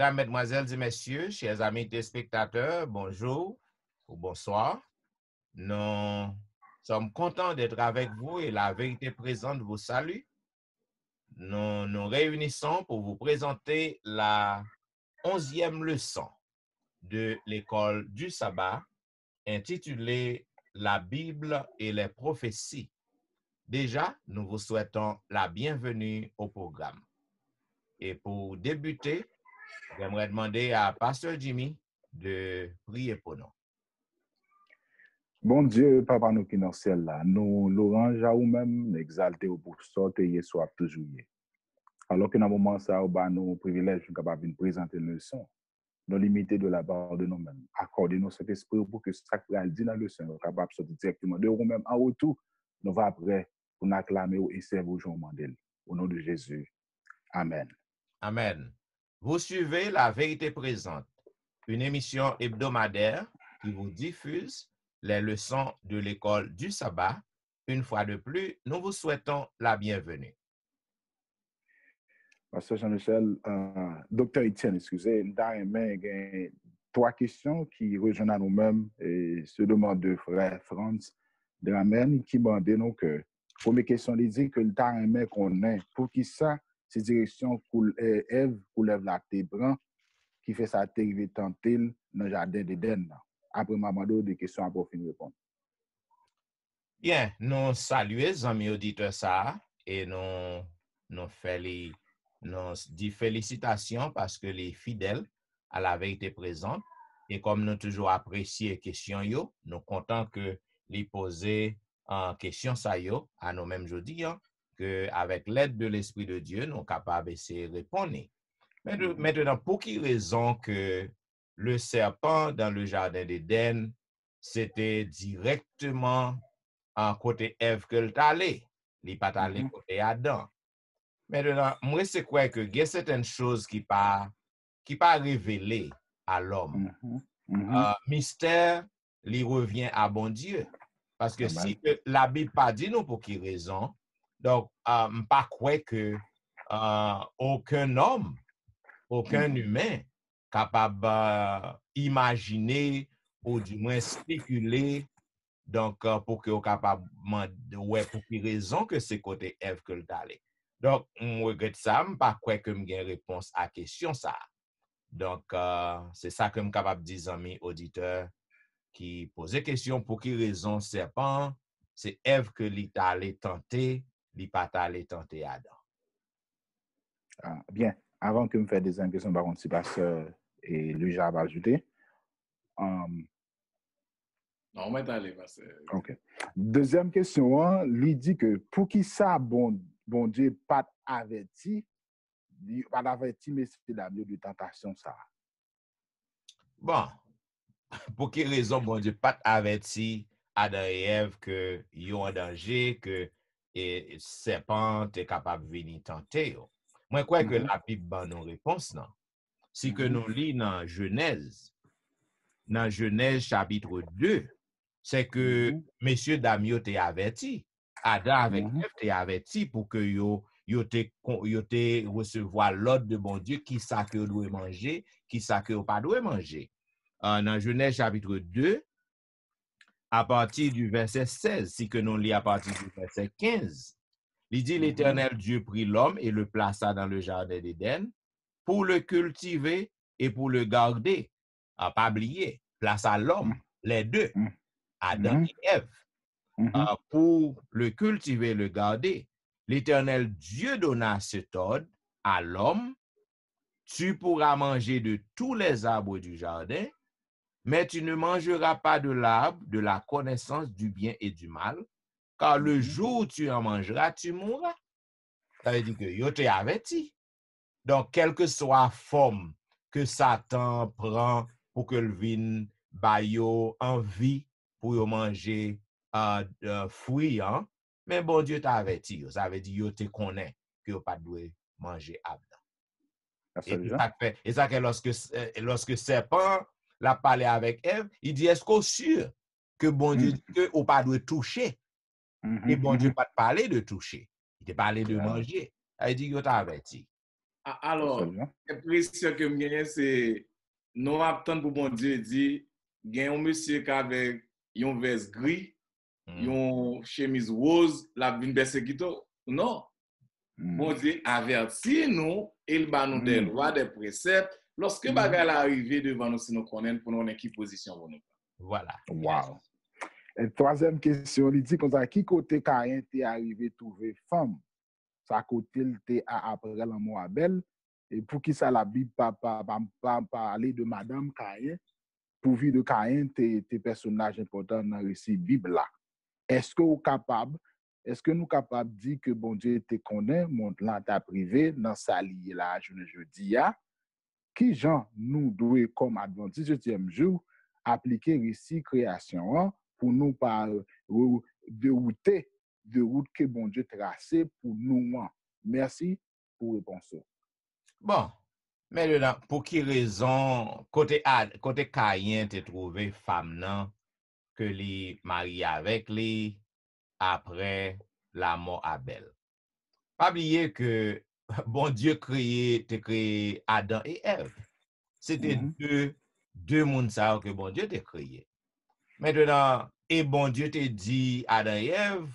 Mesdames, Mesdemoiselles et Messieurs, chers amis téléspectateurs, bonjour ou bonsoir. Nous sommes contents d'être avec vous et la vérité présente vous salue. Nous nous réunissons pour vous présenter la 11e leçon de l'école du sabbat intitulée La Bible et les prophéties. Déjà, nous vous souhaitons la bienvenue au programme. Et pour débuter, j'aimerais demander à Pasteur Jimmy de prier pour nous. Bon Dieu, Papa nous qui dans le ciel là, nous l'orange à ou même exalté au pour sortir et soit toujours. Alors que dans le moment ça, nous privilège capable de présenter une leçon, nous limiter de la part de nous-mêmes. Accordez-nous cet esprit pour que ça que dit dans le leçon, nous capable de sortir directement de nous-mêmes en retour, nous va après pour nous acclamer et servir au jour mandel. Au nom de Jésus. Amen. Amen. Vous suivez La Vérité Présente, une émission hebdomadaire qui vous diffuse les leçons de l'école du sabbat. Une fois de plus, nous vous souhaitons la bienvenue. Pasteur Jean-Michel, Docteur Etienne, excusez, nous avons trois questions qui rejoignent à nous-mêmes et se demandent de frère Franz Dramen qui demandent nous que, première question, il dit que le temps qu'on est, pour qui ça, c'est direction Ève coulève la tébran qui fait sa terre tenter dans le jardin d'Éden. Après, maman, des questions à pour finir répondre. Bien, nous saluons les amis auditeurs ça et nous dit félicitations parce que les fidèles à la vérité présente et comme nous toujours apprécié questions yo, nous contents que les poser en question ça yo à nous mêmes jeudi que avec l'aide de l'Esprit de Dieu nous capables d'essayer de répondre. Maintenant, pour qui raison que le serpent dans le jardin d'Éden c'était directement en côté Ève que l'allé, il pas allé côté Adam. Maintenant, moi c'est quoi que il y a certaines choses qui pas révélées à l'homme. Mystère, il revient à bon Dieu. Parce que si la Bible pas dit nous pour qui raison, donc pas quoi que aucun homme, aucun humain capable imaginer ou du moins spéculer donc pour que vous capable ouais pour quelle raison que c'est côté Ève que le d'aller. Donc on regrette ça, pas quoi que me gain réponse à question ça. Donc c'est ça que me capable dire amis auditeurs qui posaient question pour quelle raison serpent c'est Ève que li allé tenter, li pas allé tenter Adam. Bien, avant que me faire des questions par contre si pasteur et lui j'ai ajouté. Non, on va t'aller, pasteur. OK. Deuxième question, lui dit que pour qui ça bon Dieu pas averti, mais c'est la de tentation ça. Bon, pour quelle raison bon Dieu pas averti Adam et Ève que yo en danger que et serpent est capable de venir tenter yo. Moi crois que la Bible ban nos réponses non. Si que nous lit dans Genèse chapitre 2, c'est que messieurs dames yo t'es averti. Adam avec Ève t'es averti pour que yo te recevoir l'ordre de bon Dieu qui ça que doit manger, qui ça que pas doit manger. Dans Genèse chapitre 2 à partir du verset 16, si que nous lit à partir du verset 15, il dit l'Éternel Dieu prit l'homme et le plaça dans le jardin d'Éden pour le cultiver et pour le garder. Pas oublier, plaça l'homme, les deux, Adam et Ève, pour le cultiver et le garder. L'Éternel Dieu donna cet ordre à l'homme, tu pourras manger de tous les arbres du jardin, mais tu ne mangeras pas de l'arbre de la connaissance du bien et du mal, car le jour où tu en mangeras, tu mourras. Ça veut dire que yo te averti. Donc, quelle que soit la forme que Satan prend pour que le vin bayo envie pour yo manger fruits, hein? Mais bon Dieu t'a averti. Ça veut dire yo te connaît que yo pas doit manger abdan. Et ça que lorsque serpent l'a parlé avec Ève, il dit est-ce qu'on sûr que bon Dieu dit que ou pas doit toucher. Et bon Dieu pas parlé de toucher. Il te parlé de manger. Il dit yo t'a averti. Alors, l'impression que je c'est nous attendons pour bon Dieu dit, il y a un monsieur qui avait un veste gris, une chemise rose, la bin persécuto. Non. Bon Dieu avertit nous, il va nous des lois, des préceptes. Lorsque bagarre arrive devant nous, si nous connaissons pour nous en qui position pour nous. Voilà. Wow. Et troisième question, il dit comme ça, qui côté Caïn t'est arrivé trouver femme? Ça côté il t'est après l'amour Abel. Et pour qui ça la Bible pas parler de Madame Caïn, pourvu de Caïn, t'es personnage important dans le récit Bible là. Est-ce que nous capables de dire que bon Dieu te connaît, mon là ta privé, dans sa liée là, je dis, qui gens nous doit comme adventiste 7e jour appliquer récit création pour nous par de route que bon Dieu tracé pour nous. Merci pour réponse. Bon, maintenant, pour qui raison, côté Caïn te trouvé femme nan, que li marié avec li après la mort Abel. Pas oublier que bon Dieu te créé Adam et Ève. C'était deux mondes ça que bon Dieu t'a créé. Maintenant, et bon Dieu te dit Adam et Ève,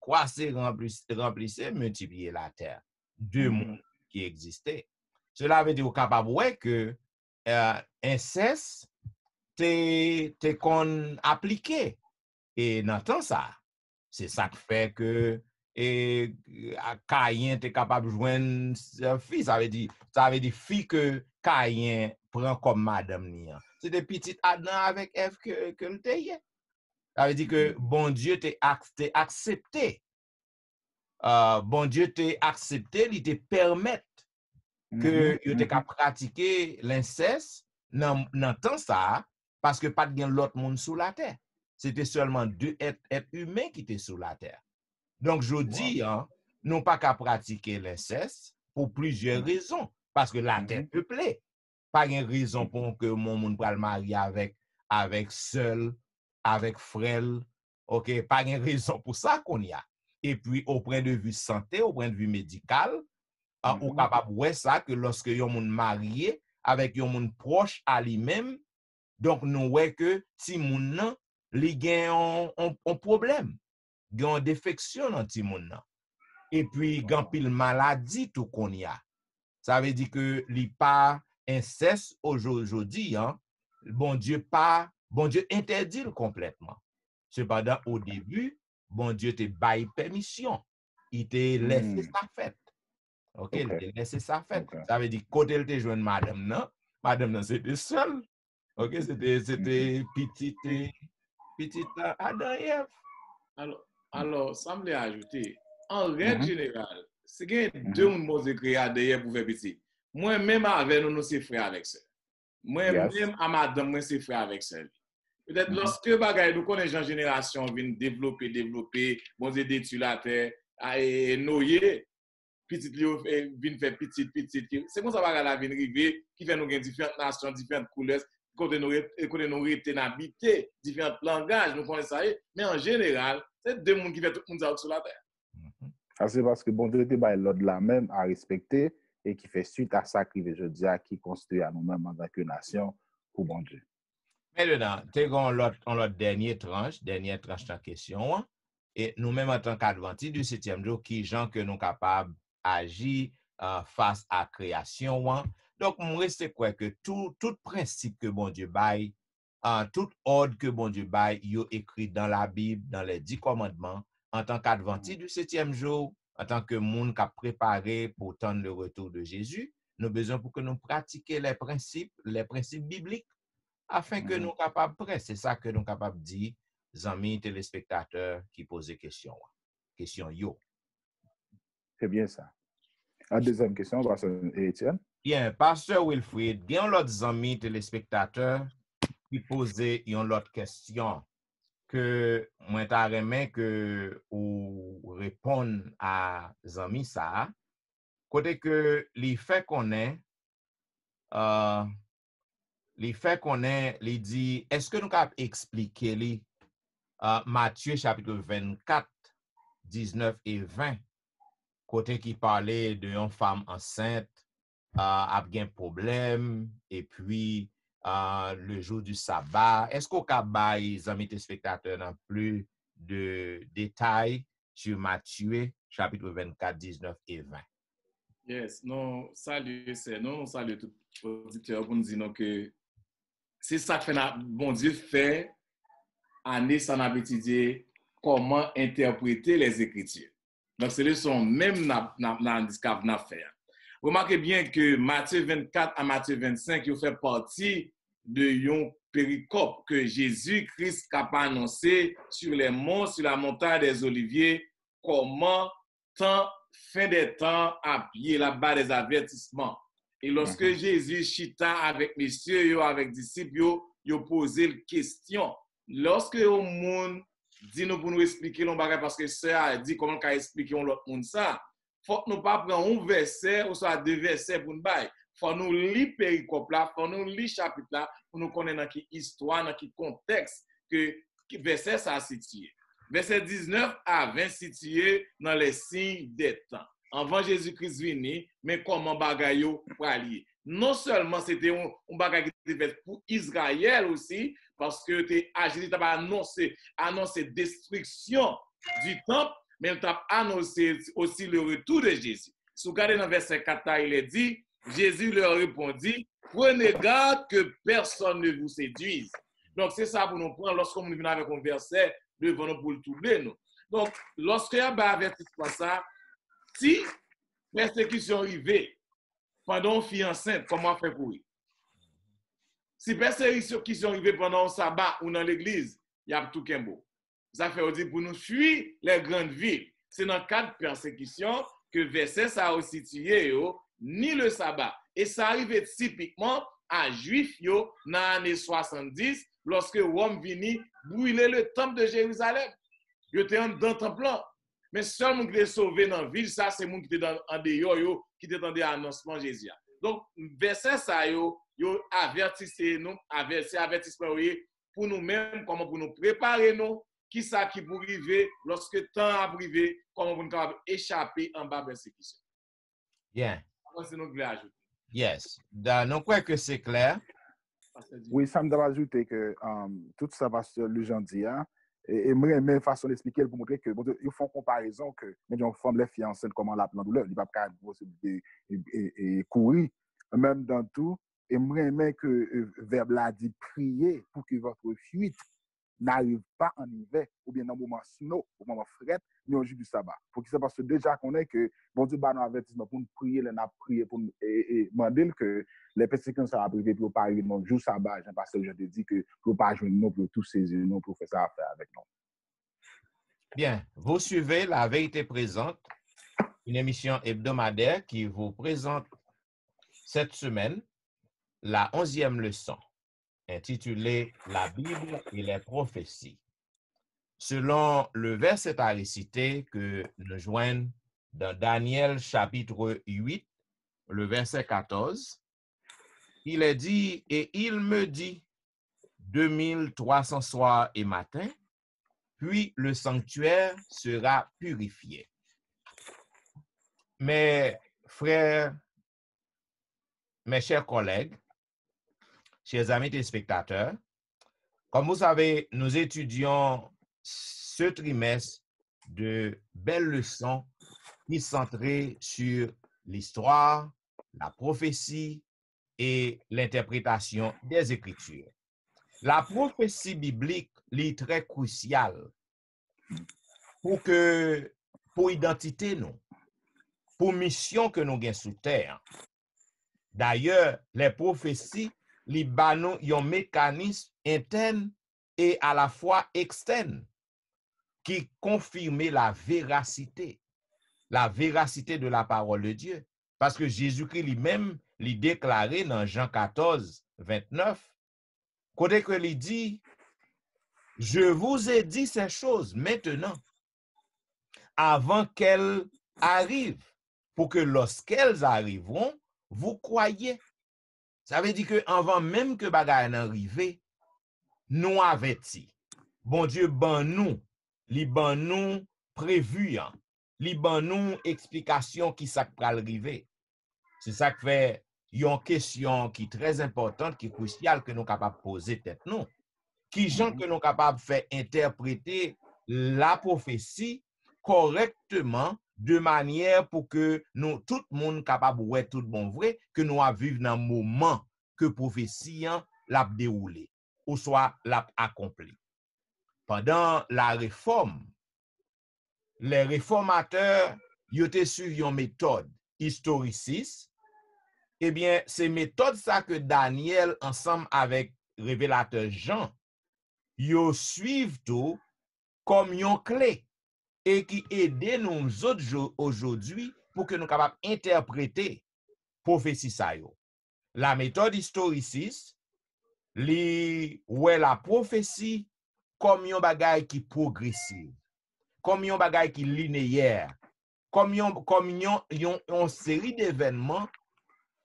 croissez, remplissez, multipliez la terre. Deux mondes qui existaient. Cela veut dire capable que inceste te qu'on appliqué. Et dans temps ça, c'est ça qui fait que Caïn est capable de joindre fille. Ça veut dire fille que Caïn prend comme madame Nia. C'est des petites Adam avec Ève que le t'ayé. Ça veut dire que bon Dieu t'a accepté. Bon Dieu t'a accepté, il te permet que tu te pratiquer l'inceste dans temps ça, parce que pas de l'autre monde sous la terre. C'était seulement deux êtres humains qui étaient sous la terre. Donc, je dis, non pas qu'à pratiquer l'inceste pour plusieurs raisons. Parce que la terre peuplée. Pas une raison pour que mon monde va le marier avec seul, avec frêle. OK? Pas une raison pour ça qu'on y a. Et puis, au point de vue santé, au point de vue médical, ou capable de ça que lorsque yon moun marié avec yon moun proche à lui-même, donc nous voyons que si moun nan li gen un problème, gen une défection dans ti moun nan. Et puis gen pile maladie tout qu'on y a. Ça veut dire que li pas inceste aujourd'hui, bon Dieu interdit complètement. Cependant au début, bon Dieu te baille permission. Il te laissé ça fait. OK, il te laissé ça fait. Ça veut dire côté il te joindre madame nan c'était seul. OK, c'était petite Adam et Ève. Alors, ça me l'a ajouté. En règle générale, c'est que deux mondes créés Adam et Ève pour faire petit. Moi-même avec nous, c'est frère avec ça. Moi-même à madame, moi, c'est frère avec ça. Peut-être lorsque bagaille nous connaissons en génération vient développer, bon Dieu détruit la terre, et noyer, petite vient faire petite. C'est comme ça bagaille la vient arriver, qui fait nous différentes nations, différentes couleurs, côté nous habiter, différents langages, nous connaissons ça. Mais en général, c'est deux mondes qui fait tout le monde sur la terre. Ça c'est parce que bon Dieu était l'ordre la même à respecter et qui fait suite à ça qui je dis qui construit à nous-mêmes en tant que nation pour bon Dieu. Maintenant, on l'autre dernière tranche de question, et nous-mêmes en tant qu'adventistes du 7e jour, qui gens que nous capables d'agir face à la création. Donc, on reste quoi que tout principe que bon Dieu baille, tout ordre que bon Dieu baille, il est écrit dans la Bible, dans les 10 commandements, en tant qu'adventistes du 7e jour, en tant que monde qui a préparé pour attendre le retour de Jésus, nous avons besoin pour que nous pratiquions les principes bibliques, afin que nous capables près. C'est ça que nous capables de dire, amis téléspectateurs qui posent des questions. Question yo. C'est bien ça. La deuxième question, Pasteur Étienne. Bien, Pasteur Wilfrid, il y a l'autre amis téléspectateurs qui posent une autre question que moi t'aimerais que ou répondre à amis ça. Côté que les faits qu'on est les dit, est-ce que nous pouvons expliquer Matthieu chapitre 24, 19 et 20, côté qui parlait d'une femme enceinte a gen problème, et puis le jour du sabbat. Est-ce qu'on peut bailler les amis téléspectateurs dans plus de détails sur Matthieu, chapitre 24, 19 et 20? Yes, non, salut, salut tout auditeur pour nous dire que c'est ça que fait bon Dieu fait année sans étudier comment interpréter les Écritures. Donc, c'est leçon même n'a fait. Remarquez bien que Matthieu 24 à Matthieu 25, il fait partie de un péricope que Jésus-Christ a annoncé sur les monts, sur la montagne des Oliviers, comment tant fin des temps à pied là-bas des avertissements. Et lorsque Jésus chita avec messieurs, avec disciples, il posé une question. Lorsque au monde dit nous pour nous expliquer l'on bagage parce que ça a dit comment qu'a expliquer l'autre monde ça, faut que nous pas prendre un verset ou soit deux versets pour nous bailler. Faut nous lire péricope là, faut nous lire chapitre là pour nous connaître dans quelle histoire, dans quel contexte que verset ça situé. Verset 19 à 20 situé dans les signes des temps. Avant Jésus-Christ venu, mais comment bagaille pour allier. Non seulement c'était un bagage qui était fait pour Israël aussi, parce que Jésus t'a annoncé destruction du temple, mais il t'a annoncé aussi le retour de Jésus. Si vous regardez dans verset 4, il est dit, Jésus leur répondit, prenez garde que personne ne vous séduise. Donc c'est ça pour nous prendre lorsqu'on vient avec un verset devant nous pour le troubler nous. Donc lorsqu'il y a un avertissement ça, si persécution arrivée pendant une fille enceinte, comment faire pour lui? Si persécution arrivée pendant un sabbat ou dans l'église, il y a tout kembo. Ça fait dire pour nous fuir les grandes villes. C'est dans le cadre de persécution que verset ça a situé ni le sabbat. Et ça arrive typiquement à Juifs dans l'année 70 lorsque Rome vini brûler le temple de Jérusalem. Ils étaient dans le temple là. Mais seul monde qui est sauvé dans la ville, ça c'est monde qui était en dehors, qui était dans l'annoncement de Jésus. Donc, verset ça, yo avertissez nous, avertissement pour nous-mêmes, comment pour nous préparer nous, qui ça qui pour arriver, lorsque le temps a arrivé, comment pour nous échapper en bas de persécution. Bien. C'est nous qui ajouter. Yes. Donc, quoi que c'est clair? Oui, ça me doit ajouter que tout ça va sur le gentil, et même façon d'expliquer pour montrer que ils font comparaison que mais on forme les filles enceintes comment la plan douleur il va pas possibilité et courir même dans tout et même que verbe là dit prier pour que votre fuite n'arrive pas en hiver ou bien dans le moment snow au moment fret ni au jour du sabbat pour que ça parce que déjà qu'on est que bon Dieu ba un avertissement pour nous prier là n'a prier pour et demander que les persécutions ça va priver pour pas arriver dans jour sabbat parce que je te dis que pour pas joindre nous pour tout saisir nous pour faire ça à faire avec nous. Bien, vous suivez La Vérité Présente, une émission hebdomadaire qui vous présente cette semaine la 11e leçon intitulée La Bible et les prophéties. Selon le verset à réciter que nous joignons dans Daniel chapitre 8, le verset 14, il est dit, et il me dit, 2300 soirs et matins, puis le sanctuaire sera purifié. Mes frères, mes chers collègues, chers amis téléspectateurs, comme vous savez, nous étudions ce trimestre de belles leçons qui centrées sur l'histoire, la prophétie et l'interprétation des Écritures. La prophétie biblique est très cruciale pour identité nous, pour mission que nous avons sous terre. D'ailleurs, les prophéties li ba nou yon mécanisme interne et à la fois externe qui confirme la véracité de la parole de Dieu. Parce que Jésus-Christ lui-même lui déclaré dans Jean 14, 29, côté que lui dit, je vous ai dit ces choses maintenant, avant qu'elles arrivent, pour que lorsqu'elles arriveront, vous croyez. Ça veut dire que avant même que bagay n'arrive, nous avertis. Bon Dieu ban nous, li ban nous prévu, li ban nous explication qui ça pral rive. C'est ça que fait une question qui est très importante, qui est cruciale, que nous sommes capables de poser tête nous. Qui gens que nous sommes capables de faire interpréter la prophétie correctement, de manière pour que nous, tout le monde capable de tout bon vrai, que nous vivons dans le moment que la prophétie l'a déroulé, ou soit l'a accompli. Pendant la réforme, les réformateurs, ils ont suivi une méthode historiciste. Eh bien, c'est méthode ça que Daniel, ensemble avec révélateur Jean, ils suivent tout comme une clé et qui aide nous autres aujourd'hui pour que nous capables d'interpréter prophétie ça yo. La méthode historiciste, la prophétie comme une bagaille qui progressive, comme une bagaille qui linéaire, comme une série d'événements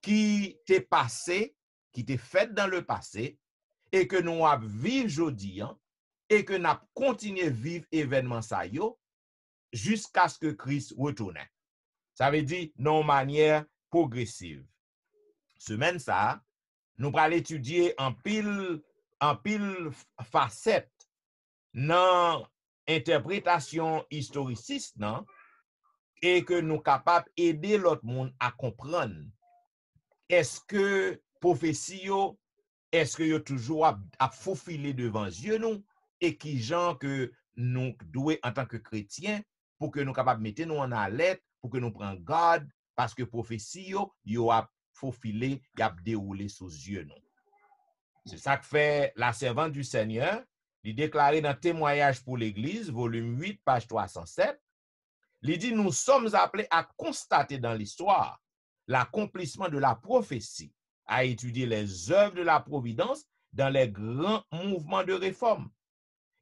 qui t'est passé, qui t'est fait dans le passé, et que nous avons vécu aujourd'hui, et que nous avons continué à vivre événements ça yo, jusqu'à ce que Christ retourne. Ça veut dire non manière progressive. Semaine ça, nous allons étudier en pile facette dans interprétation historiciste, non? Et que nous capables d'aider l'autre monde à comprendre. Est-ce que prophétie est-ce que yo toujours à faufiler devant Dieu nous et qui gens que nous devons en tant que chrétiens pour que nous capables mettre nous en alerte pour que nous prenions garde parce que prophétie yo a faufilé, y a déroulé sous yeux nous. C'est ça que fait la servante du Seigneur, il déclaré dans Témoignage pour l'Église, volume 8, page 307. Il dit, nous sommes appelés à constater dans l'histoire l'accomplissement de la prophétie, à étudier les œuvres de la providence dans les grands mouvements de réforme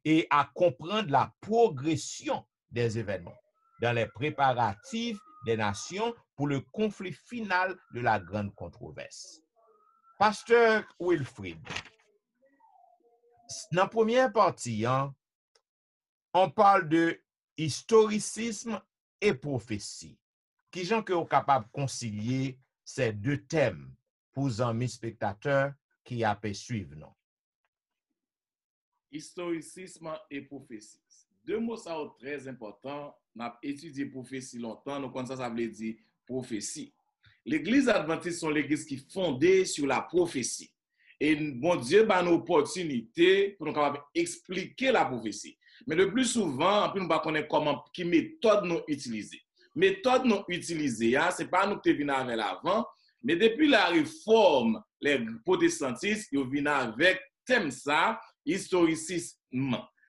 et à comprendre la progression des événements dans les préparatifs des nations pour le conflit final de la grande controverse. Pasteur Wilfrid, dans la première partie, on parle de historicisme et prophétie. Qui gens que sont capables de concilier ces deux thèmes pour les amis spectateurs qui a pu suivre, non? Historicisme et prophétie. Deux mots ça sont très importants. On a étudié prophétie longtemps, donc comme ça veut dire prophétie. L'église adventiste sont l'église qui est fondée sur la prophétie. Et bon Dieu a une opportunité pour nous capables expliquer la prophétie. Mais le plus souvent, on ne connaît pas comment, qui méthode nous utiliser. Méthode nous utiliser, ce n'est pas nous qui venons avec l'avant, mais depuis la réforme, les protestantistes, ils viennent avec thème ça, historicisme.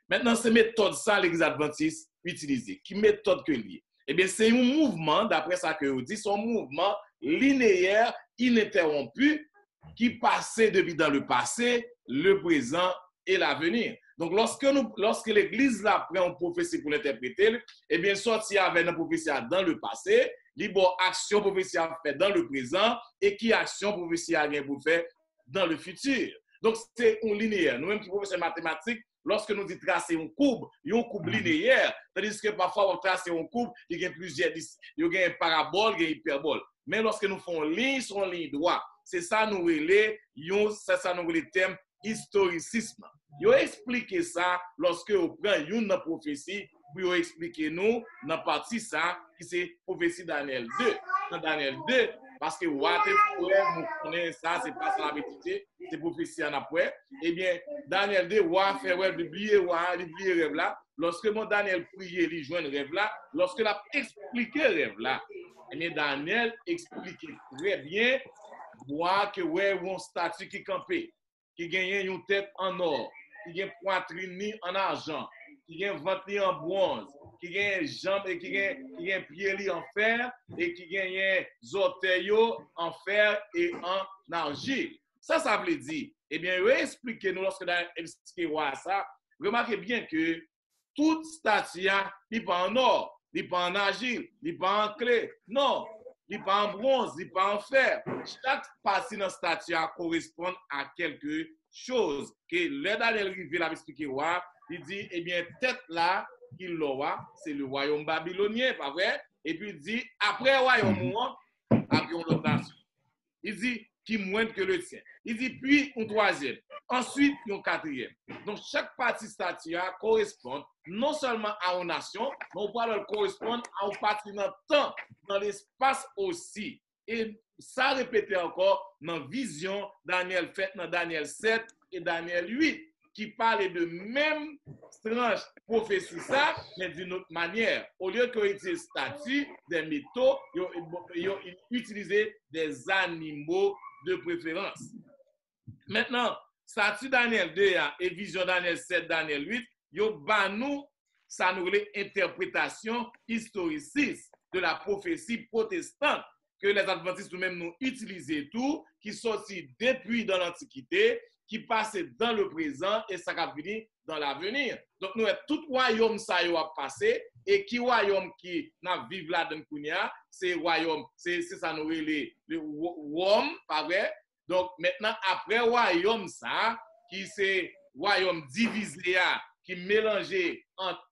Maintenant, c'est méthode ça, l'église adventiste utilisée. Qui méthode que liée? Eh bien, c'est un mouvement, d'après ça que vous dites, c'est un mouvement linéaire, ininterrompu, qui passait depuis dans le passé, le présent et l'avenir. Donc, lorsque l'Église là prend une prophétie pour l'interpréter, eh bien, sorti avec une prophétie dans le passé, libre action prophétie à faire dans le présent et qui action prophétie à bien pour faire dans le futur. Donc, c'est un linéaire. Nous-mêmes qui professeurs mathématiques, lorsque nous disons tracer une courbe linéaire, tandis que parfois on trace une courbe, il y a plusieurs, il y a une parabole, il y a une hyperbole. Mais lorsque nous faisons ligne sur ligne droite, c'est ça nous relais, c'est ça nous relais le thème historicisme. Yo expliqué ça lorsque vous prenez une prophétie pour expliquer nous dans la partie ça qui c'est prophétie Daniel 2. Dans Daniel 2, parce que vous connaissez ça, c'est pas ça la vérité, c'est prophétie en après. Eh bien, Daniel 2, vous fait oublier rêve là. Lorsque mon Daniel priait, il joint rêve là. Lorsque il a expliqué rêve là, eh bien, Daniel expliquait très bien, voir que ouais, une statue qui campait, qui gagne une tête en or, qui gagne poitrine en argent, qui gagne ventre en bronze, qui gagne jambes et qui gagne pieds en fer et qui gagne orteils en fer et en argile. Ça veut dire, eh bien, expliquez-nous lorsque dans expliqué ça, remarquez bien que toute statue n'est pas en or, n'est pas en argile, n'est pas en clé, non. Il n'est pas en bronze, il n'est pas en fer. Chaque partie dans la statue correspond à quelque chose. Que le Daniel Rivier l'a expliqué, il dit, eh bien, tête là, qu'il l'aura, c'est le royaume babylonien, pas vrai? Et puis il dit, après le royaume, après une autre nation. Il dit, qui est moindre que le tien. Il dit puis un troisième, ensuite un quatrième. Donc chaque partie statue correspond non seulement à une nation, mais on parle correspondre à une partie dans le temps, dans l'espace aussi. Et ça répétait encore dans Vision, Daniel fait dans Daniel 7 et Daniel 8, qui parlait de même strange prophétie ça, mais d'une autre manière. Au lieu qu'ils utilisent statues, des métaux, ils utilisaient des animaux de préférence. Maintenant, statue Daniel 2 et Vision Daniel 7, Daniel 8, nous, ça nous relève interprétation historiciste de la prophétie protestante que les adventistes nous-mêmes nous utilisent tout, qui sortit depuis dans l'Antiquité, qui passait dans le présent et ça va venir dans l'avenir. Donc, nous, tout royaume, ça a passé, et qui royaume qui n'a vivre là dans Kounia, c'est royaume, c'est ça nous relève le Rome, pas vrai? Donc, maintenant, après royaume, ça, qui c'est royaume divisé, qui mélangé entre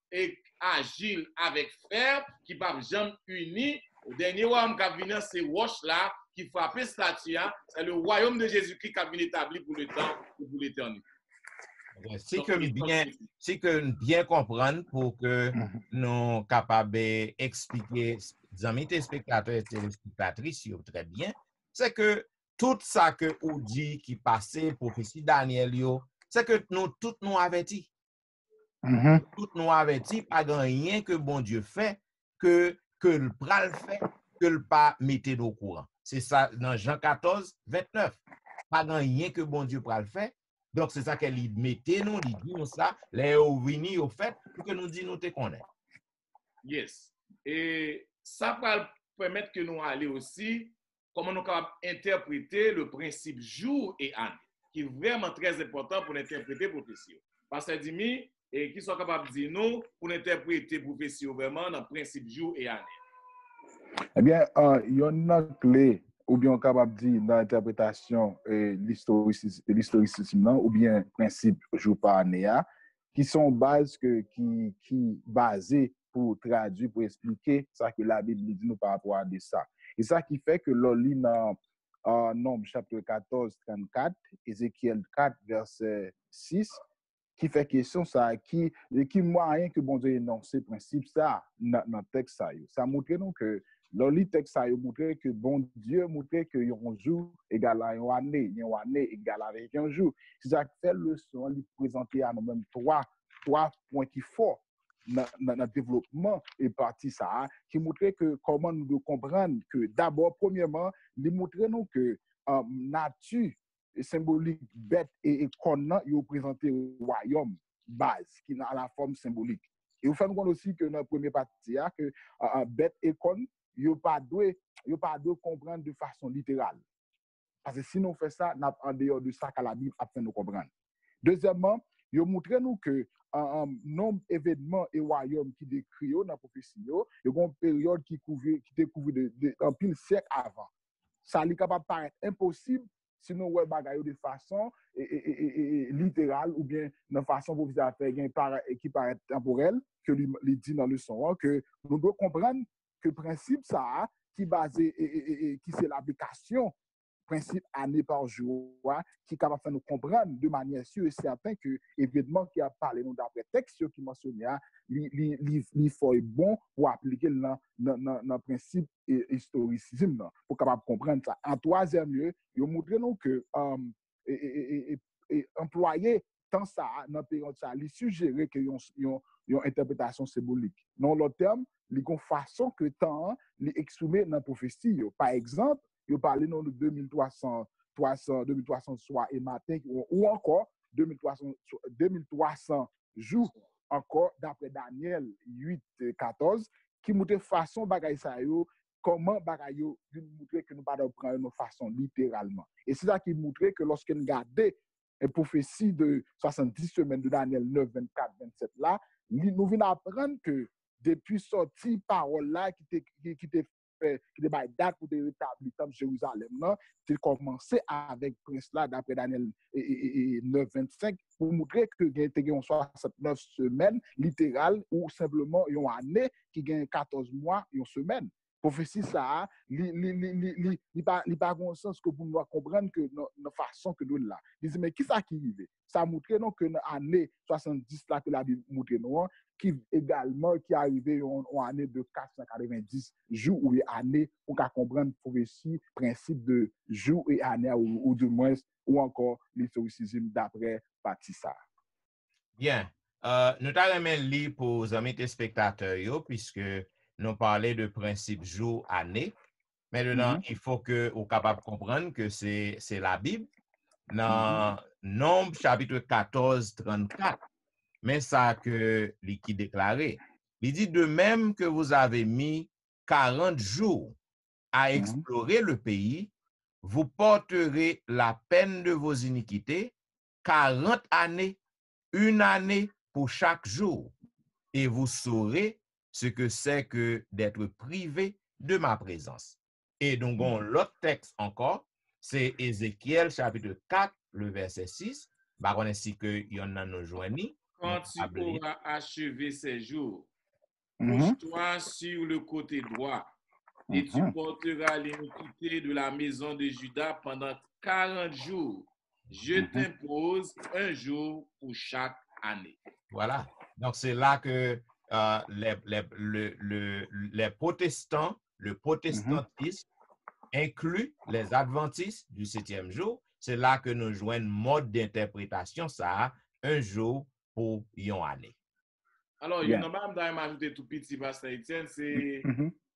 agile avec fer, qui ne jamais uni. Au dernier royaume qui a venu, c'est Roche là, qui frappait statue, c'est le royaume de Jésus-Christ qui a été établi pour le temps et pour l'éternité. C'est que bien comprendre pour que nous soyons capables d'expliquer, amis téléspectateurs et téléspectatrices, très bien, c'est que tout ça que vous dit qui passait, prophétie Daniel, c'est que nous tous nous avertis. Tout nous avertis, pas rien que bon Dieu fait, que le pral fait, que le pas mettez au courant. C'est ça dans Jean 14, 29. Pas rien que bon Dieu pral fait. Donc c'est ça qu'elle mettez nous, il dit nous ça, les vini au fait, pour que nous dit nous te connaît. Yes. Et ça va permettre que nous allions aussi, comment nous capables interpréter le principe jour et année, qui est vraiment très important pour interpréter prophétie. Parce que Dimi, et qui sont capables de dire nous pour interpréter prophétie vraiment dans le principe jour et année. Eh bien, il y a une clé, ou bien capable de dire dans l'interprétation et l'historicisme, ou bien principe jour par année, qui sont bases qui basées pour traduire, pour expliquer ça que la Bible dit nous par rapport à ça. Et ça qui fait que l'on lit dans Nombre chapitre 14, 34, Ézéchiel 4, verset 6, qui fait question ça, qui moyen que bon Dieu énonce ce principe ça dans le texte ça. Ça montre nous que le texte ça montre que bon Dieu montre que un jour égal à une année égal avec un jour. C'est ça qui fait le leçon lui présenter à nous-mêmes trois points qui forts dans le développement et partie ça qui montre que comment nous devons comprendre que d'abord premièrement, il montre nous que nature symbolique bête et corne, il représente le royaume base qui a la forme symbolique. Et vous faites compte aussi que dans la première partie, que bête et corne, il ne pas de comprendre de façon littérale. Parce que si nous faisons ça, nous en dehors de ça que la Bible a fait nous comprendre. Deuxièmement, il montre nous que nombre d'événements et royaumes qui décrit dans la prophétie, il y a une période qui découvre un pile siècle avant. Ça est capable de paraître impossible sinon ouais bagaille de façon littérale ou bien de façon pour qui paraît temporelle que lui dit dans le son que nous devons comprendre que le principe ça qui basé qui c'est l'application principe année par jour qui est capable de faire nous comprendre de manière sûre et certaine que l'événement qui a parlé nous d'après texte qui mentionné il faut bon pour appliquer le principe historicisme pour capable comprendre ça. En troisième lieu, il montre nous que employé tant ça dans période ça, il suggérait que une interprétation symbolique. Dans l'autre terme, il y a une façon que temps il exprimé dans la prophétie. Par exemple, il parle de 2300 soirs et matin ou encore 2300 jours encore d'après Daniel 8, 14 qui montre façon bagaille ça yo comment bagaille yo montrer que nous pas prendre une façon littéralement. Et c'est ça qui montre que lorsque nous regardons une prophétie de 70 semaines de Daniel 9, 24, 27 là, nous venons apprendre que depuis sortie parole là qui débat date pour de rétablir comme Jérusalem là, c'est commencé avec prince là d'après Daniel 9 25 pour montrer que il y a 69 semaines littérales ou simplement une année qui gagne 14 mois une semaine. prophétie ça li pas bon sens que pour nous comprendre que dans façon que nous là. Il dit mais qui ça qui arrive? Ça montre non que dans année 70 là que la Bible montre nous qui également qui arrivé en année de 490 jours ou année pour qu'à comprendre prophétie principe de jour et année ou du moins ou encore l'historicisme d'après Patissa. Bien. Nous t'avons lu pour les amis téléspectateurs, puisque nous parlons de principe jour, année. Maintenant, il faut que vous capable de comprendre que c'est la Bible. Dans Nombre chapitre 14, 34, mais ça que qui déclaré. Il dit de même que vous avez mis 40 jours à explorer le pays, vous porterez la peine de vos iniquités 40 années, une année pour chaque jour, et vous saurez ce que c'est que d'être privé de ma présence. Et donc, l'autre texte encore, c'est Ézéchiel chapitre 4, le verset 6. Bah, on ainsi que y en a nous joigni. Quand tu auras achevé ces jours, couche-toi sur le côté droit, et tu porteras l'iniquité de la maison de Juda pendant 40 jours. Je t'impose un jour pour chaque année. Voilà. Donc, c'est là que les protestants, le protestantisme inclut les adventistes du 7e jour. C'est là que nous joignons mode d'interprétation, ça, un jour pour une année. Alors, il y a un même ajouté tout petit, Pasteur Etienne, c'est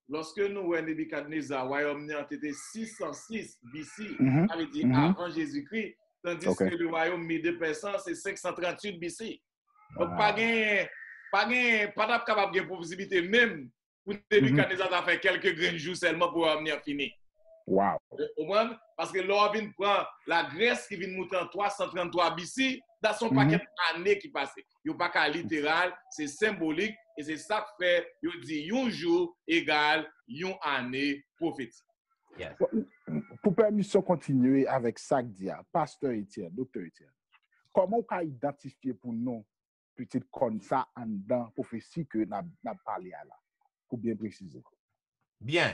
lorsque nous voyons Nebuchadnezzar, royaume était 606 BC, ça veut dire avant Jésus-Christ, tandis que le royaume Médé-Persan, c'est 538 BC. Donc, pas capable de possibilité même pour Nebuchadnezzar a fait quelques grains de jours seulement pour amener fini. Wow. Parce que l'on vient prendre la Grèce qui vient monter en 333 BC, dans son paquet d'années qui passent. Il n'y a pas qu'à littéral, c'est symbolique, et c'est ça que fait, il dit, un jour égale une année prophétique. Yes. Pour permission continuer avec ça que dit Pasteur Etienne, Docteur Etienne, comment on peut identifier pour nous petite comme ça en dans prophétie que n'a parlé à là, pour bien préciser? Bien.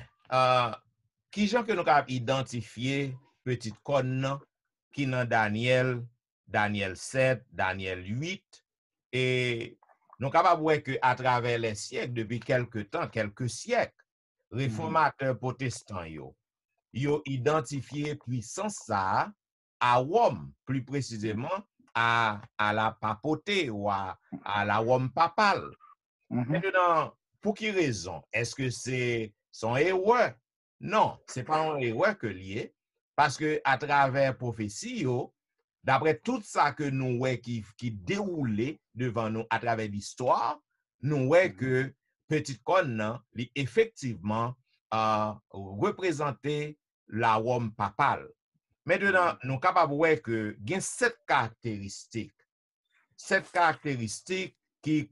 Qui gens que nous avons identifié petite conne qui dans Daniel 7, Daniel 8, et nous sommes capables de voir qu'à travers les siècles, depuis quelques siècles, réformateurs protestants, ils identifié puissance ça à Rome, plus précisément à la papauté ou à la Rome papale. Maintenant, pour quelle raison? Est-ce que c'est son erreur? Non, ce n'est pas une erreur que lié, parce que à travers prophétie, d'après tout ça que nous voyons qui déroulait devant nous à travers l'histoire, nous voyons que petite conne, effectivement, représentait la Rome papale. Maintenant, nous sommes capables de voir que il y a 7 caractéristiques qui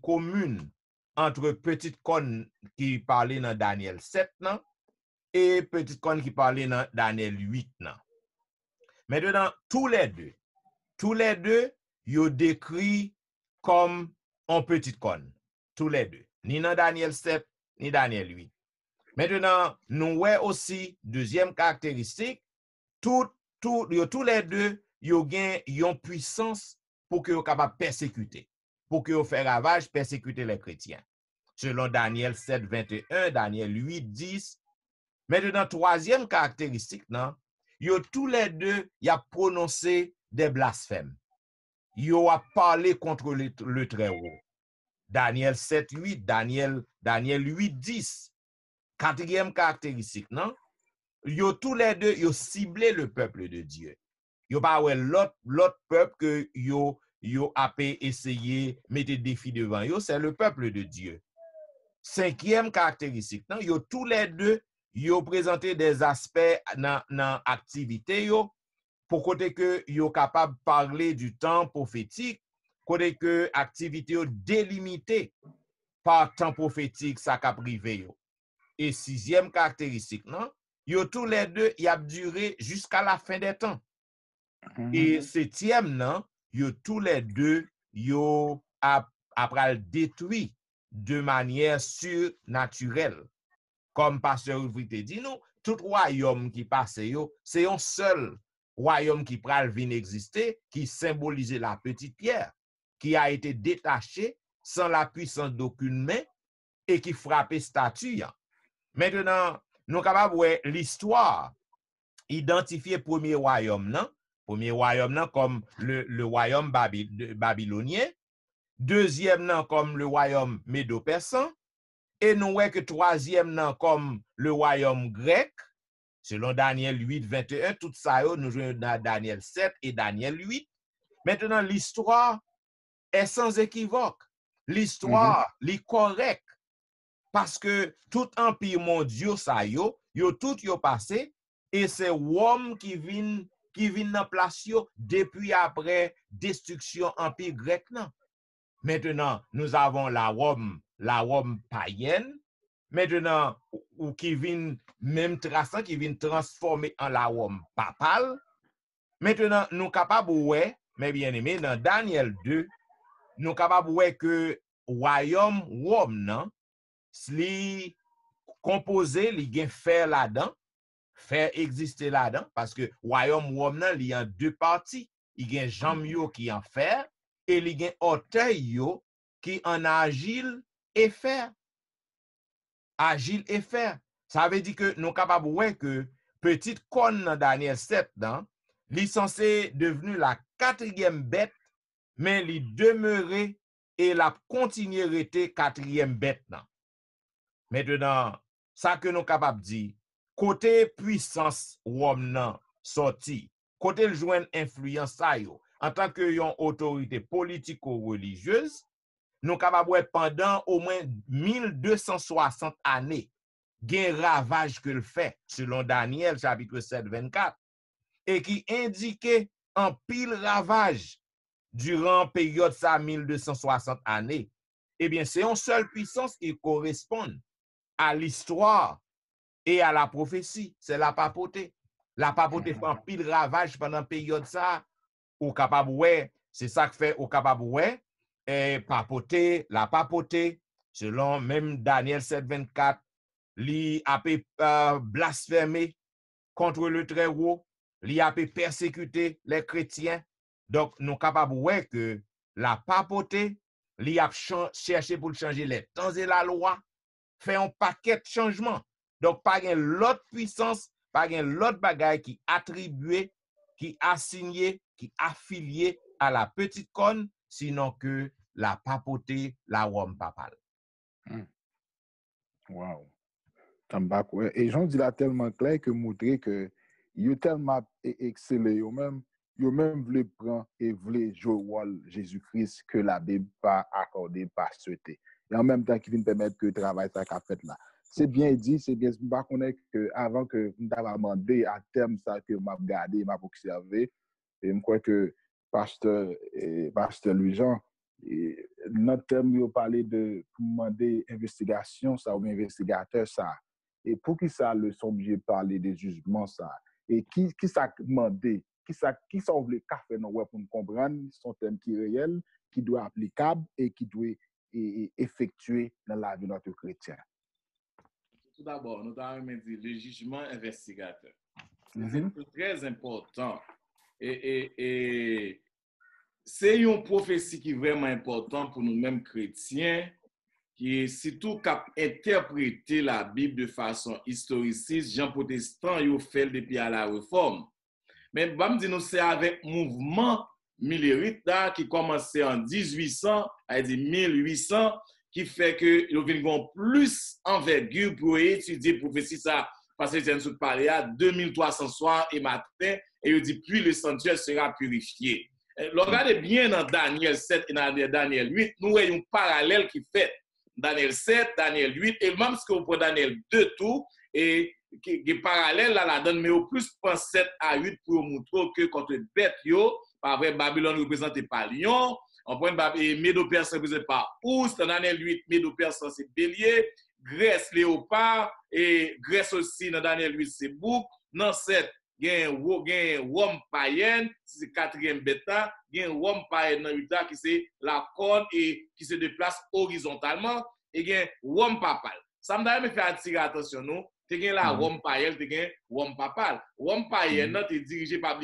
communes entre petite conne qui parlait dans Daniel 7 nan, et petite conne qui parlait dans Daniel 8 nan. Maintenant, tous les deux, ils décrit comme en petite conne. Tous les deux. Ni dans Daniel 7, ni Daniel 8. Maintenant, nous voyons aussi, deuxième caractéristique, tous les deux, ils ont une puissance pour que soient capables de persécuter, pour que fassent ravage, persécuter les chrétiens. Selon Daniel 7, 21, Daniel 8, 10. Maintenant, troisième caractéristique, non, tous les deux, ils ont prononcé des blasphèmes. Ils ont parlé contre le Très-Haut. Daniel 7, 8, Daniel 8, 10. Quatrième caractéristique, non? Tous les deux, ils ont ciblé le peuple de Dieu. Ils n'ont pas l'autre peuple que ils ont essayé de mettre des défis devant eux, c'est le peuple de Dieu. Cinquième caractéristique, non? Tous les deux, ils ont présenté des aspects dans l'activité pour côté que ils sont capables de parler du temps prophétique, côté que activité délimitée par temps prophétique, ça a privé. Et sixième caractéristique, non? Tous les deux, ils ont duré jusqu'à la fin des temps. Et septième, non? Tous les deux, ils ont après détruit de manière surnaturelle. comme pasteur Ouvrit dit nous, tout royaume qui passe yo, c'est un seul royaume qui pral vin exister, qui symbolisait la petite pierre, qui a été détaché sans la puissance d'aucune main et qui frappait statue. Maintenant, nous capables voir l'histoire identifier premier royaume comme le royaume babylonien, deuxième nan comme le royaume médo-persan, et nous voyons que troisième nan comme le royaume grec, selon Daniel 8, 21, tout ça, nous jouons dans Daniel 7 et Daniel 8. Maintenant, l'histoire est sans équivoque. L'histoire, est correcte. Parce que tout empire mondial, ça yo tout yo passé, et c'est Rome qui vient dans place yo depuis après destruction empire grec nan. Maintenant, nous avons la Rome païenne, maintenant, ou qui vient même traçant, qui vient transformer en la Rome papale. Maintenant, nous capables ouais, mais bien aimé, dans Daniel 2, nous capables ouais que royaume Rome nan, li composé, li gen fer là-dedans, faire exister là-dedans, parce que royaume Rome nan, li en deux parties. Il y a jambe yo qui en fer, et il y a orteil yo qui en agile et fer. Agile et fer. Ça veut dire que nous capables ouais que petite corne dans Daniel 7 dans, li censé devenu la quatrième bête, mais li demeurer et la continuer rester quatrième bête nan. Maintenant, ça que nous capables dire, côté puissance Rome nan sorti, côté le joindre influence ça yo, en tant que yon autorité politico-religieuse, nous capables pendant au moins 1260 années, gen ravage que le fait, selon Daniel chapitre 7, 24, et qui indiquait un pile ravage durant période ça 1260 années. Eh bien, c'est une seule puissance qui correspond à l'histoire et à la prophétie, c'est la papauté. La papauté fait un pile ravage pendant période ça, ou capable ouais, c'est ça que fait au capable ouais, et papauté, la papauté, selon même Daniel 7, 24, li a pu blasphémer contre le très haut, li a pu persécuter les chrétiens. Donc, nous capables ouais que la papauté, li a cherché pour changer les temps et la loi, fait un paquet de changements. Donc, pas une l'autre puissance, pas une l'autre bagaille qui attribué, qui assigné, qui affilié à la petite corne, sinon que la papauté, la Rome papale. Wow. Et j'en dis là tellement clair que montrer que il est tellement excellent yo même voulez prendre et voulez jouer rôle Jésus-Christ que la Bible pas accordé, pas souhaité. Et en même temps qui vient permettre que le travail ça qu'a fait là. C'est bien dit, c'est bien pas connaître que avant que nous t'avons demandé à terme ça que m'a regardé, m'a observé et je crois que pasteur Louis-Jean notre terme il parler de demander investigation ça ou investigateur ça. Et pour qui ça le sont obligé de parler des jugements ça et qui ça demandé qui ça voulait faire non pour nous comprendre son thème qui est réel qui doit applicable et qui doit effectuer dans la vie de notre chrétien. Tout d'abord, nous avons dit le jugement investigateur. C'est très important et c'est une prophétie qui est vraiment importante pour nous-mêmes chrétiens qui est surtout interpréter la Bible de façon historiciste, Jean Protestant, il fait depuis à la Réforme. Mais bam dit nous c'est avec mouvement millérite qui commençait en 1800, à dire 1800, qui fait que il y a plus envergure pour étudier prophétie ça parce que c'est parlé à 2300 soirs et matin et il dit puis le sanctuaire sera purifié. Regardez bien dans Daniel 7 et dans Daniel 8, nous avons un parallèle qui fait Daniel 7, Daniel 8 et même ce que vous prenez Daniel 2 tout et qui est parallèle là la donne mais au plus pense 7 à 8 pour montrer que contre bête yo par vrai Babylone représenté par lion on prend Médo-Perse représenté par ours dans Daniel 8 Médo-Perse c'est bélier Grèce léopard et Grèce aussi dans Daniel 8 c'est bouc dans 7 gen Rome païenne c'est quatrième bêta gen Rome païenne dans 8 qui c'est la corne et qui se déplace horizontalement et gen Rome papale. Ça me fait attirer attention, nous. Tu as la Rome païenne, tu as Rome papale. Rome païenne, tu es dirigé par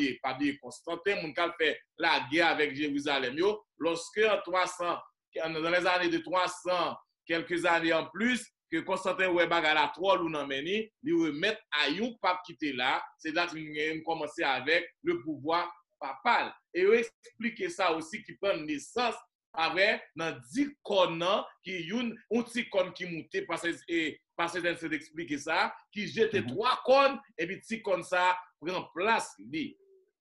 Constantin, mon qui fait la guerre avec Jérusalem. Lorsque dans les années de 300, quelques années en plus, que Constantin ouais bagarre la troll ou non meni, il remettre à un pape qui était là, c'est là que commencé avec le pouvoir papal. Et il expliquer ça aussi qui prend naissance avec dans 10 cornes qui une petit corne qui montait parce que c'est d'expliquer ça qui jetait 3 cornes et puis petit corne ça prend place lui.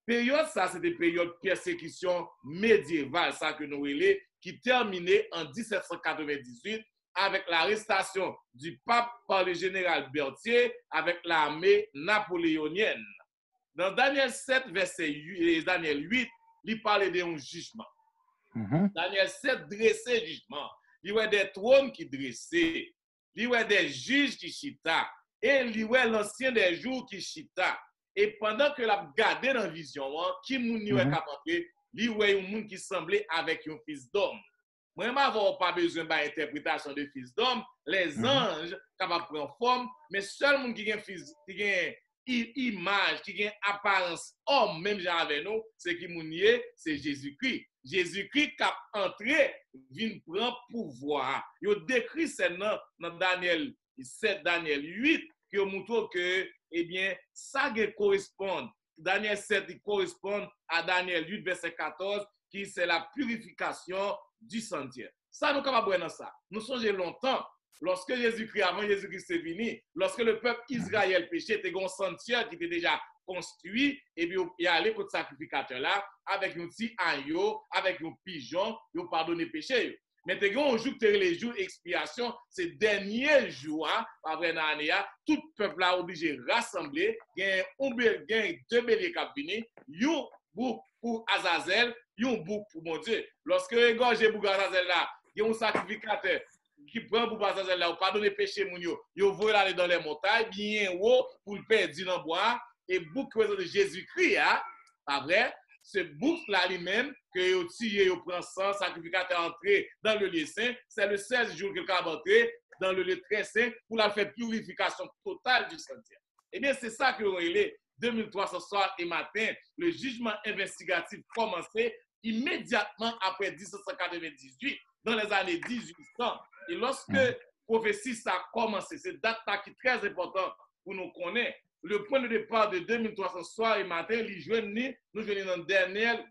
Période ça c'était période persécution médiévale ça que nous relais qui terminait en 1798 avec l'arrestation du pape par le général Berthier avec l'armée napoléonienne. Dans Daniel 7, verset 8, Daniel 8, il parlait d'un jugement. Daniel 7 dressait jugement. Il y a des trônes qui dressaient. Il y a des juges qui chita. Et il y a l'ancien des jours qui chita. Et pendant que la gardé dans la vision, qui moun y a capable, il y a un monde qui semblait avec un fils d'homme. Moi, je n'avais pas besoin d'interprétation de fils d'homme. Les anges capables de prendre forme, mais seul monde qui a image, qui a apparence homme, même genre avec nous, c'est qui mounier, c'est Jésus-Christ. Jésus-Christ qui a entré, vient prendre pouvoir. Il décrit ça dans Daniel 7, Daniel 8, qui montre que, eh bien, ça correspond. Daniel 7 il correspond à Daniel 8, verset 14, qui c'est la purification du sentier. Ça, nous sommes capables de ça. Nous songeons longtemps, lorsque Jésus-Christ, avant Jésus-Christ est venu, lorsque le peuple Israël péchait, il y a un sentier qui était déjà construit, et puis il y a allé pour le sacrificateur là, avec un petit agneau, avec un pigeon, il pardonné le péché. Mais il y a un jour que les jours d'expiation, ces derniers jours, après l'année, tout le peuple a obligé de rassembler, il y a 2 béliers qui viennent, un bouc pour Azazel, un bouc pour mon Dieu. Lorsque égorgé bouc Azazel là, il y a un sacrificateur qui prend pour Azazel là, ou pardonner le péché, il voit aller dans les montagnes, bien haut, pour le perdre dans le bois, et bouc de Jésus-Christ, pas vrai? Ce bouc là lui-même, que il tire, il prend sang, sacrificateur entré dans le lieu saint, c'est le 16 jours que le cap entré dans le lieu très saint pour la faire purification totale du sentier. Eh bien, c'est ça que il est 2300 soir et matin, le jugement investigatif commençait immédiatement après 1798, dans les années 1800. Et lorsque la prophétie ça a commencé, cette date-là qui est très importante pour nous connaître, le point de départ de 2300 soir et matin, nous joignons dans Daniel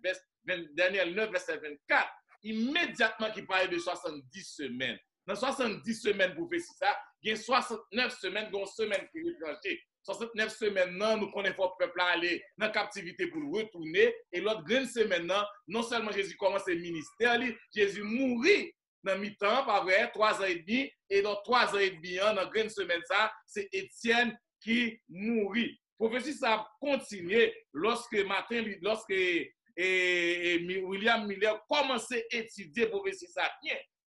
9, verset 24, immédiatement qui parlait de 70 semaines. Dans 70 semaines, prophétie ça, il y a 69 semaines, dont semaine qui est tranchée. 69 semaines, nous connaissons le peuple aller dans la captivité pour le retourner. Et l'autre grande semaine, non seulement Jésus commence le ministère, Jésus mourit dans mi-temps, pas vrai, 3 ans et demi. Et dans 3 ans et demi, dans la grande semaine, ça, c'est Étienne qui mourit. Prophétie, ça a continué lorsque William Miller commençait à étudier prophétie, ça bien.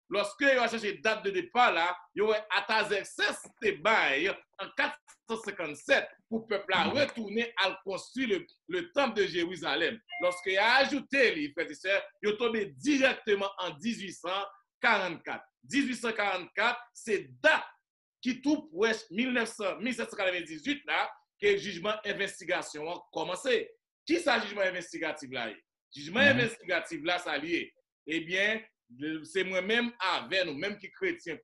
Lorsque il a cherché date de départ, là, il y a Artaxerxès en 457 pour le peuple à retourner à construire le temple de Jérusalem. Lorsqu'il a ajouté les frères et sœurs, il est tombé directement en 1844. 1844, c'est date qui tout pour 1798 là, que le jugement investigation a commencé. Qui c'est le jugement investigatif là? Jugement investigatif là, ça lié. Eh bien, c'est moi-même avec nous-mêmes qui chrétiens,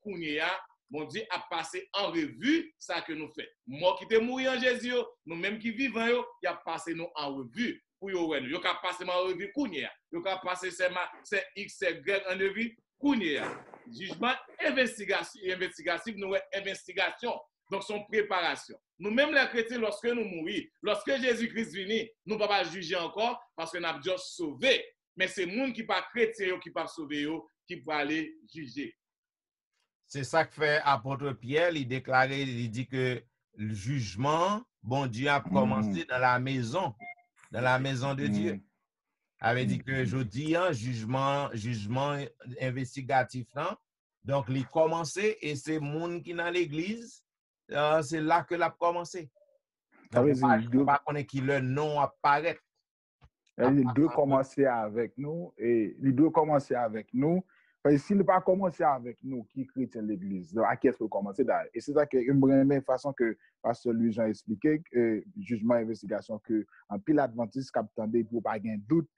mon Dieu a passé en revue ça que nous faisons. Moi qui te mouru en Jésus, nous-mêmes qui vivons, il a passé nous en revue. Pour nous, il a passé en revue Kounia. Il a passé c'est X, c'est Y en revue Kounia. Jugement investigatif, nous investigation. Donc, son préparation. Nous-mêmes, les chrétiens, lorsque nous mourons, lorsque Jésus-Christ vient, nous ne pouvons pas juger encore parce que nous avons déjà sauvé. Mais c'est les gens qui ne sont pas chrétiens, qui ne peuvent pas sauver, qui peuvent aller juger. C'est ça que fait apôtre Pierre, il déclarait, il dit que le jugement, bon Dieu a commencé dans la maison de Dieu. Avait dit que je dis un jugement investigatif, non? Donc, il a commencé et c'est le monde qui est dans l'église, c'est là que l'a commencé. Donc, on ne peut pas connaître qui le nom apparaît. Il doit commencer avec nous et il doit commencer avec nous Parce que s'il n'a pas commencé avec nous, qui chrétien l'Église, à qui est-ce qu'il faut commencer d'ailleurs? Et c'est ça que de même façon que Pasteur Louis-Jean a expliqué, jugement investigation, que en pile adventiste captandé pour pas de doute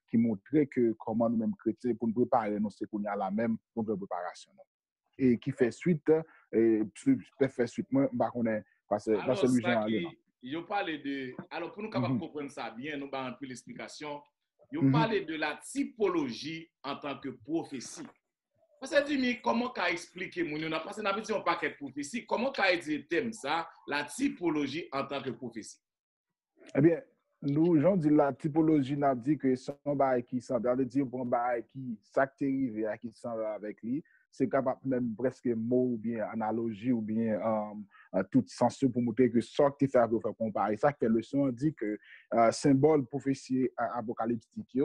qui montrait que comment nous-mêmes chrétiens, pour nous préparer, nous, c'est qu'on y a la même pour notre préparation. Et qui fait suite, fait suite, moi, on est, parce que Louis-Jean a il parle de, alors pour nous capables de comprendre ça bien, nous avons un peu l'explication, il parle de la typologie en tant que prophétie. Parce que comment qu'a expliqué mon parce que n'a dit un paquet de prophétie, comment qu'a dit thème ça, la typologie en tant que prophétie? Eh bien, nous gens dit la typologie n'a dit que son bail qui semble, on dit bon bail qui s'active à qui semble avec lui, c'est capable même presque mot ou bien analogie ou bien tout sens pour montrer que ça qui fait pour faire comparer. Ça fait le son dit que symbole prophétie apocalyptique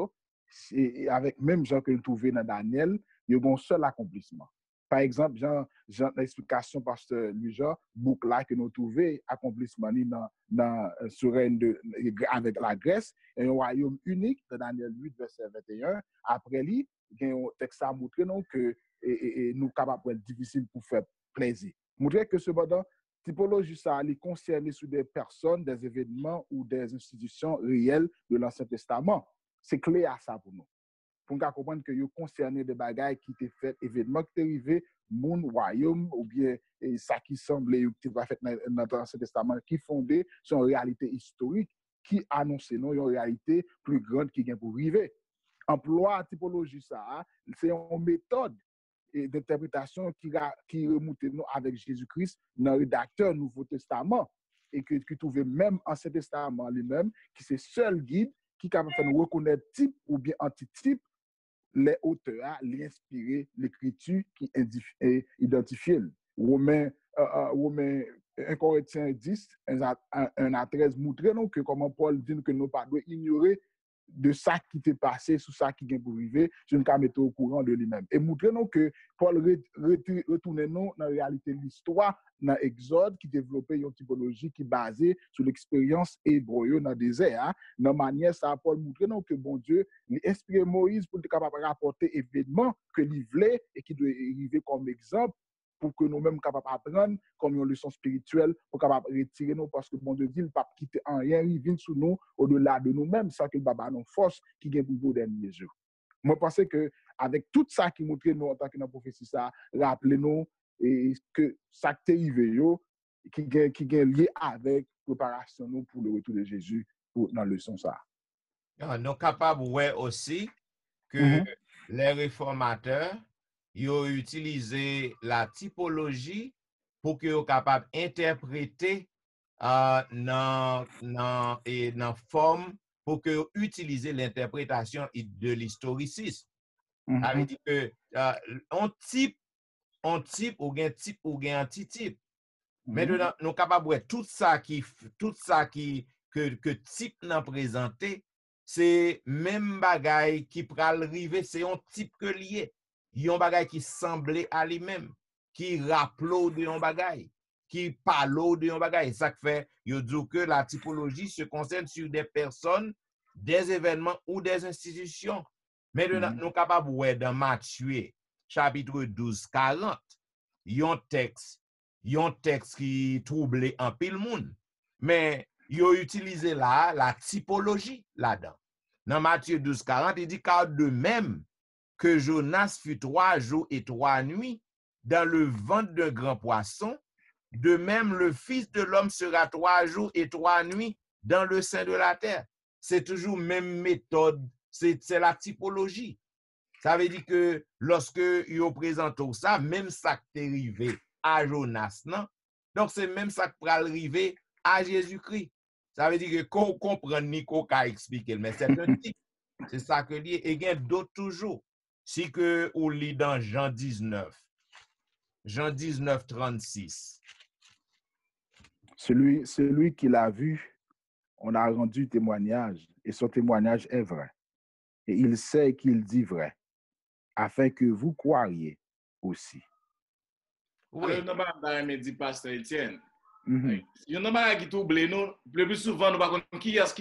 et avec même Jean que nous trouvons dans Daniel, il y a un seul accomplissement. Par exemple, Jean l'explication pasteur Louis-Jean, boucle là que nous trouvons accomplissement dans sur avec la Grèce et un royaume unique dans Daniel 8 verset 21. Après lui, il y a un texte à montrer non que et nous capables être difficile pour faire plaisir. Montrer que cependant typologie ça est concernée sur des personnes, des événements ou des institutions réelles de l'Ancien Testament. C'est clair à ça pour nous. Pour nous comprendre que vous concernez des bagailles qui étaient faits, événements qui étaient arrivés, mon royaume, ou bien ça qui semblait qui va fait dans l'Ancien Testament, qui fondait sur une réalité historique, qui annonçait non, une réalité plus grande qui vient pour arriver. Emploi typologie ça, c'est une méthode d'interprétation qui remonte avec Jésus-Christ dans le rédacteur Nouveau Testament et qui trouvait même Ancien Testament lui-même, qui c'est seul guide qui capable de faire nous reconnaître type ou bien antitype les auteurs, l'inspirer l'écriture qui identifie. Romains 1 Corinthiens 10, 1 à 13 montre que comment Paul dit que nous ne pas ignorer de ça qui t'est passé, sur ça qui vient pour arriver, je ne peux pas mettre au courant de lui-même. Et montrez-nous que Paul retourne nous dans la réalité de l'histoire, dans l'Exode, qui développait une typologie qui est basée sur l'expérience hébreu dans le désert. Dans la manière, ça, Paul montre-nous que bon Dieu, il inspiré Moïse pour être capable de rapporter événements que il voulait et qui doit arriver comme exemple pour que nous-mêmes capables d'apprendre comme une leçon spirituelle, pour capable retirer nous, parce que bon Dieu dit, il ne peut pas quitter en rien, il vient sur nous, au-delà de nous-mêmes, ça que le Baba nous force, qui vient pour vos derniers jours. Moi, je pense que avec tout ça qui montre nous en tant que dans la prophétie, ça, rappelez-nous que ça qui est arrivé, qui est lié avec la préparation nous pour le retour de Jésus dans le leçon ça. Nous sommes capables aussi que les réformateurs ils ont utilisé la typologie pour qu'ils soient capables d'interpréter dans forme pour qu'ils utilisent l'interprétation de l'historicisme. Ça veut dire que on type ou bien type ou bien antitype. Maintenant, nous sommes capables de voir tout ça que type n'a présenté, c'est même bagaille qui pral arriver, c'est un type que lié. Yon bagay qui semblait à lui-même, qui rappelait de yon bagay, qui parlait de yon bagay. Ça fait, yo dit que la typologie se concerne sur des personnes, des événements ou des institutions. Mais nous sommes capables de voir dans Matthieu, chapitre 12, 40, yon texte qui troublait un pile monde. Mais yo utilisé là la typologie là-dedans. Dans Matthieu 12, 40, il dit car de même que Jonas fut 3 jours et 3 nuits dans le ventre d'un grand poisson, de même le Fils de l'homme sera 3 jours et 3 nuits dans le sein de la terre. C'est toujours même méthode, c'est la typologie. Ça veut dire que lorsque ils présentent ça, même ça qui est arrivé à Jonas, non? Donc c'est même ça qui peut arriver à Jésus-Christ. Ça veut dire que qu'on comprend ni qu'on expliquer, mais c'est un type. C'est ça que lié. Et il y a d'autres toujours. Si que on lit dans Jean 19, 36. Celui qui l'a vu, on a rendu témoignage, et son témoignage est vrai. Et il sait qu'il dit vrai, afin que vous croiriez aussi. Oui. Alors, nous dit Pasteur Etienne. Il y a un bagage qui trouble nous, le plus souvent, nous ne savons pas qui est-ce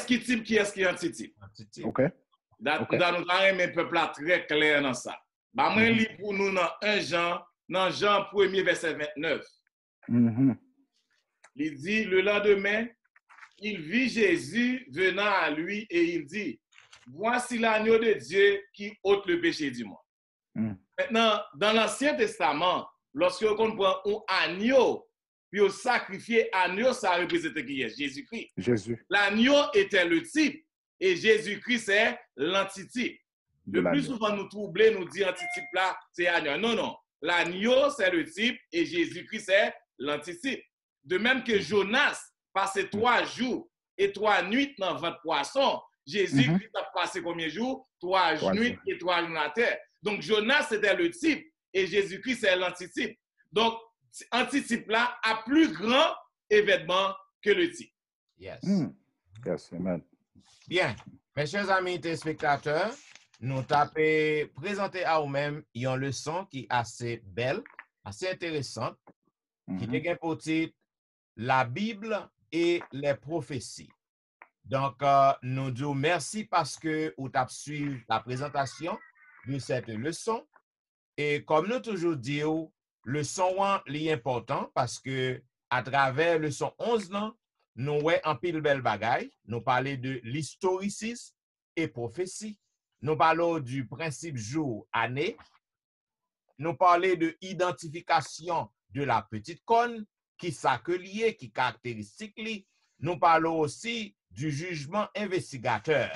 qui type, qui est-ce qui est antitype. OK. Dans nous avons un peuple très clair dans ça. Bah, moi, lis pour nous dans 1 Jean, dans Jean 1er, verset 29. Il dit, le lendemain, il vit Jésus venant à lui et il dit, voici l'agneau de Dieu qui ôte le péché du monde. Maintenant, dans l'Ancien Testament, lorsque on prend un agneau, puis on sacrifiait agneau, ça représente qui est? Jésus-Christ. Jésus. L'agneau était le type et Jésus-Christ c'est l'antitype. Le plus souvent nous troubler, nous dit antitype là, c'est agneau. Non, non. L'agneau c'est le type et Jésus-Christ c'est l'antitype. De même que Jonas passait 3 jours et 3 nuits dans le ventre poisson, Jésus-Christ a passé combien de jours? 3 nuits et 3 jours dans la terre. Donc Jonas c'était le type et Jésus-Christ c'est l'antitype. Donc antitype là a plus grand événement que le type. Yes. Yes, amen. Bien, mes chers amis téléspectateurs, nous t'avons présenté à vous-même une leçon qui est assez belle, assez intéressante, qui est pour titre la Bible et les prophéties. Donc, nous disons merci parce que vous avez suivi la présentation de cette leçon. Et comme nous toujours disons, le leçon 1 est important parce que à travers le leçon 11, nous voyons un pile belle bagaille. Nous parlons de l'historicisme et prophétie. Nous parlons du principe jour-année. Nous parlons de l'identification de la petite corne, qui s'accueille, qui caractéristique. Nous parlons aussi du jugement investigateur.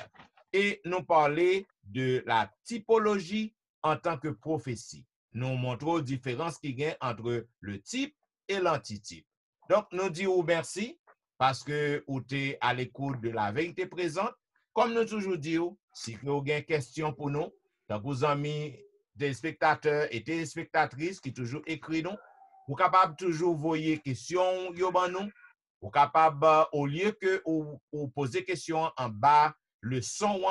Et nous parlons de la typologie en tant que prophétie. Nous montrons la différence qu'il y a entre le type et l'antitype. Donc, nous disons merci parce que vous êtes à l'écoute de la vérité présente. Comme nous toujours disons, si vous avez une question pour nous, donc vous amis des spectateurs et des spectatrices qui toujours écrivent nous, vous êtes capable toujours envoyer questions nous. Vous êtes capable, au lieu que vous posez questions en bas, le son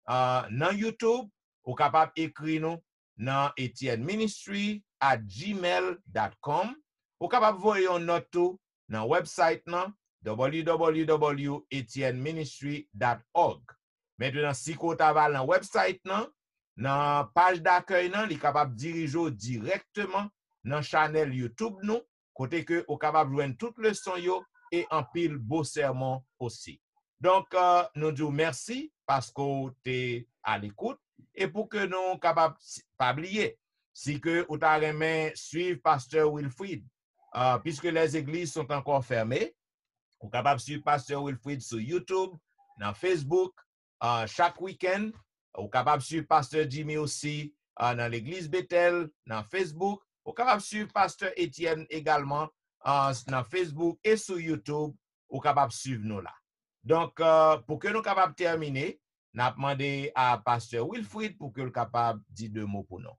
dans YouTube, vous êtes capable d'écrire nous dans etienneministry@gmail.com. Vous êtes capable d'envoyer une note dans le website www.etienneministry.org. Maintenant, si vous avez dans le website, dans la page d'accueil, vous êtes capable de diriger directement dans la chaîne YouTube, côté que vous êtes capable de joindre toute le son et en pile beau sermon aussi. Donc, nous disons merci parce que vous êtes à l'écoute et pour que nous soyons capables de pas oublier, si que vous avez suivre Pasteur Wilfrid, puisque les églises sont encore fermées, vous êtes capable de suivre Pasteur Wilfrid sur YouTube, dans Facebook, chaque week-end. Vous êtes capable de suivre Pasteur Jimmy aussi dans l'église Bethel, dans Facebook. Vous êtes capable de suivre Pasteur Etienne également dans Facebook et sur YouTube. Vous êtes capable de suivre nous là. Donc, pour que nous soyons capables de terminer, nous avons demandé à Pasteur Wilfrid pour que nous soyons capables de dire 2 mots pour nous.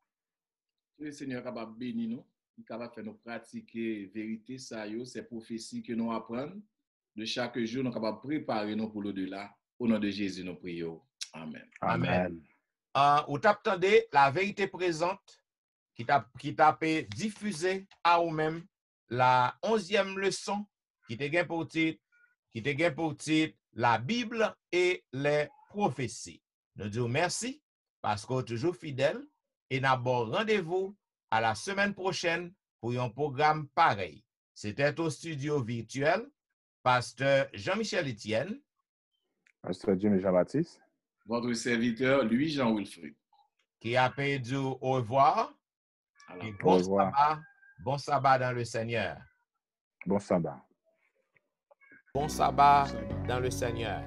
Le Seigneur est capable de bénir nous, il est capable de faire nous pratiquer la vérité, ça, ces prophéties que nous apprenons. De chaque jour, nous sommes capables de préparer nous pour l'au-delà. Au nom de Jésus, nous prions. Amen. Amen. Vous attendez la vérité présente qui t'a diffusé à vous-même la 11e leçon qui te gagne pour titre la Bible et les prophéties. Nous disons merci parce que vous êtes toujours fidèle et nous avons rendez-vous à la semaine prochaine pour un programme pareil. C'était au studio virtuel, Pasteur Jean-Michel Etienne, Pasteur Jimmy Jean-Baptiste, votre serviteur, Louis-Jean Wilfrid, qui a dit au revoir et bon sabbat dans le Seigneur. Bon sabbat. Bon sabbat dans le Seigneur.